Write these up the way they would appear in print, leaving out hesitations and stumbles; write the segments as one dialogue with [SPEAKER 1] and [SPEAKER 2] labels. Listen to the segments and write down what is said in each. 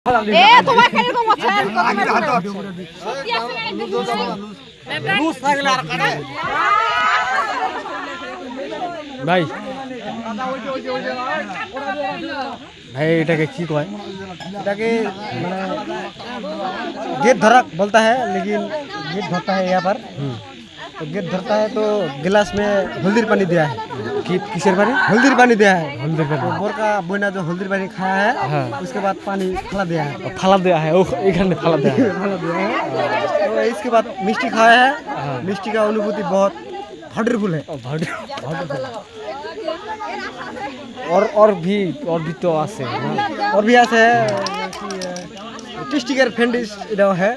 [SPEAKER 1] তোমার কেন তো মছান
[SPEAKER 2] ভাই भाई এটাকে কি কয়
[SPEAKER 3] এটাকে মানে गेट धरा बोलता है लेकिन गेट धरता है यहाँ पर तो गेट धरता है तो गिलास में हल्दी पानी दिया है
[SPEAKER 2] किसर पानी
[SPEAKER 3] हल्दी पानी दिया है
[SPEAKER 2] हल्दी पानी
[SPEAKER 3] तो बोर का बोना जो हल्दी पानी खाया है
[SPEAKER 2] हाँ।
[SPEAKER 3] उसके बाद पानी फैला दिया है
[SPEAKER 2] फाला दिया है एखाने फाला दिया है
[SPEAKER 3] फैला दिया है तो इसके बाद मिष्टी खाया है मिष्टी का अनुभूति बहुत वंडरफुल है
[SPEAKER 2] और भी तो आसे
[SPEAKER 3] और भी ऐसे है टिस्टिकर फेंडिस इधर है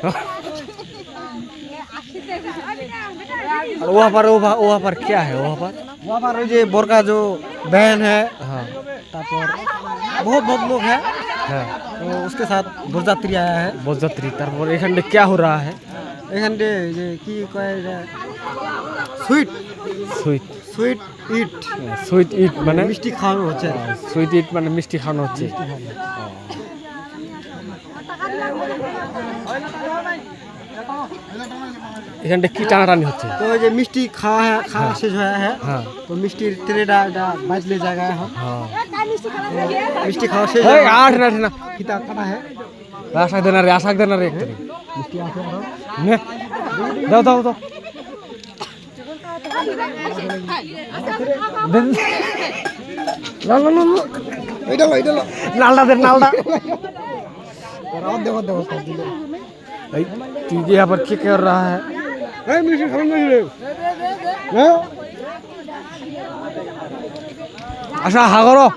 [SPEAKER 2] और वहाँ पर क्या है
[SPEAKER 3] वहाँ पर ये बोर का जो बहन है
[SPEAKER 2] हाँ
[SPEAKER 3] बहुत लोग है
[SPEAKER 2] हाँ
[SPEAKER 3] तो उसके साथ बरजात्री आया है
[SPEAKER 2] बरजात्री তারপর এখানে क्या हो रहा है
[SPEAKER 3] এখানে যে কি কয় sweet
[SPEAKER 2] sweet
[SPEAKER 3] sweet eat
[SPEAKER 2] sweet eat মানে
[SPEAKER 3] মিষ্টি খাওয়ানো হচ্ছে
[SPEAKER 2] সুইট ইট মানে মিষ্টি খাওয়ানো হচ্ছে এখানে কি টানাটানি হচ্ছে
[SPEAKER 3] तो ये मिष्टी खावा शेष हुआ है
[SPEAKER 2] हाँ
[SPEAKER 3] तो मिष्टी ट्रेडा बाज ले जाएगा हम
[SPEAKER 2] हाँ
[SPEAKER 3] मिष्टी खावा शेष
[SPEAKER 2] এই আঠ না না
[SPEAKER 3] किता खाना है
[SPEAKER 2] আশা দেনা রে একটু
[SPEAKER 3] मिष्टी आके बरो
[SPEAKER 2] নে দাও লা
[SPEAKER 3] এইটা
[SPEAKER 2] নালদা দে নালদা
[SPEAKER 3] और देखो सब दिले
[SPEAKER 2] এই তুই यहाँ पर क्या कर रहा है
[SPEAKER 3] ए मिष्टी खाना नहीं रे हां
[SPEAKER 2] আশা হা করো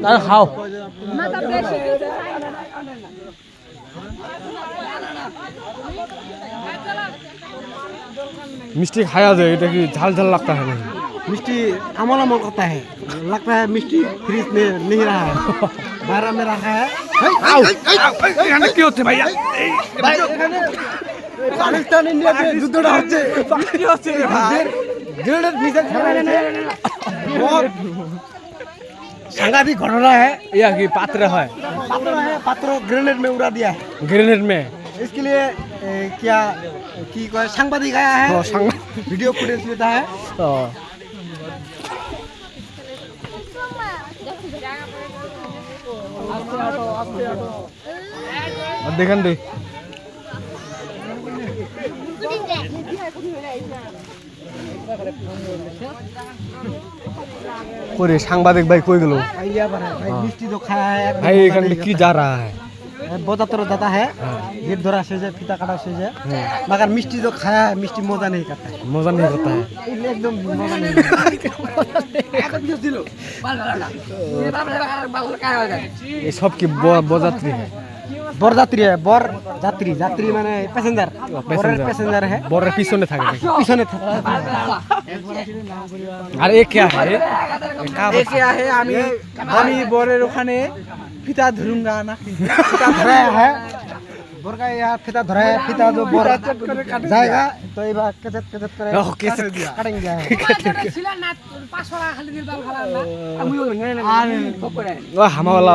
[SPEAKER 2] তাহলে খাও मिष्टी खाया जाए এটা কি ঝাল ঝাল लगता है नहीं
[SPEAKER 3] मिष्टी अमल करता है लगता है मिष्टी फ्रिज में नहीं रहा है बाहर में रखा है
[SPEAKER 2] এখানে কি হচ্ছে ভাইয়া
[SPEAKER 3] পাকিস্তান ইন্ডিয়া যে যুদ্ধটা হচ্ছে
[SPEAKER 2] কি হচ্ছে রে ভাই
[SPEAKER 3] গ্রেনেড মিসাইল ছাড়া है बहुत सांघातिक घटना है
[SPEAKER 2] या कि पात्र है
[SPEAKER 3] पात्र ग्रेनेड में उड़ा दिया है
[SPEAKER 2] ग्रेनेड में
[SPEAKER 3] इसके लिए क्या की कोई सांबादिक आया है वीडियो फुटेज लेता है
[SPEAKER 2] देखें दे कोई सांबादिक भाई कोई गलो
[SPEAKER 3] भाई मिष्टी तो खाया है
[SPEAKER 2] भाई एखाने की जा रहा है
[SPEAKER 3] बजातर जाता है गेट धरा से जाए फीता काटा से जाए मगर मिष्टी जो खाया है मिष्टी मजा नहीं करता है
[SPEAKER 2] मजा नहीं होता है
[SPEAKER 3] एकदम मजा नहीं
[SPEAKER 2] ये सब की बजात्री है
[SPEAKER 3] बरजात्री है बर যাত্রী যাত্রী মানে প্যাসেঞ্জার पैसेंजर है
[SPEAKER 2] বরের পিছনে থাকে
[SPEAKER 3] পিছনে
[SPEAKER 2] আর এ क्या है
[SPEAKER 3] ये क्या है আমি বরের ওখানে ফিতা ধরুंगा ना ফিতা ধরাया है बोर का यार फीता धरा है फीता जो बोर जाएगा तो ये बात कचत करे काटेंगे
[SPEAKER 2] हमारा